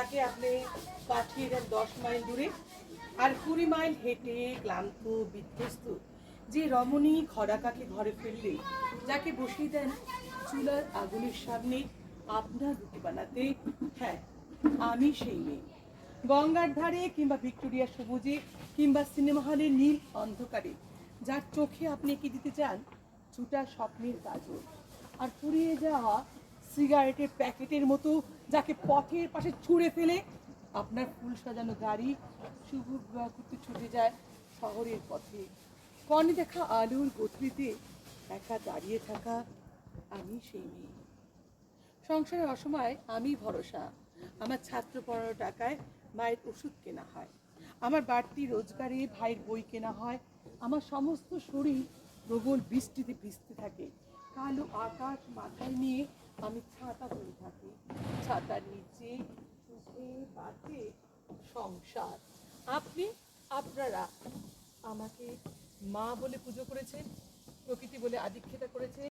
তাকে আপনি পাঠিয়ে দেন 10 মাইল দূরে, আর 20 মাইল হেঁটে ক্লান্ত বিধ্বস্ত যে রমণী খরাকাকে ঘরে ফেললে, যাকে বসিয়ে দেন চুলার আগুনের সামনে আপনার রুটি বানাতে, হ্যাঁ আমি সেই মেয়ে। গঙ্গার ধারে কিংবা ভিক্টোরিয়া সবুজে কিংবা সিনেমা হলের নীল অন্ধকারে যার চোখে আপনি এঁকে দিতে চান ছুটা স্বপ্নের কাজল, আর ফুরিয়ে যাওয়া সিগারেটের প্যাকেটের মতো যাকে পথের পাশে ছুঁড়ে ফেলে আপনার ফুল সাজানো গাড়ি শুভ বিবাহ করতে ছুটে যায় শহরের পথে। কনে দেখা আলোর গতিতে একা দাঁড়িয়ে থাকা আমি সেই মেয়ে। সংসারের অসময় আমি ভরসা, আমার ছাত্র পড়ানোর টাকায় মায়ের ওষুধ কেনা হয়, আমার বাড়তি রোজগারে ভাইয়ের বই কেনা হয়, আমার সমস্ত শরীর প্রবল বৃষ্টিতে ভিজতে থাকে, কালো আকাশ মাথায় নিয়ে আমি ছাতা ধরে থাকি, ছাতার নিচে চোখে পাতে সংসার। আপনি, আপনারা আমাকে মা বলে পুজো করেছেন, প্রকৃতি বলে আদিক্ষেতা করেছে।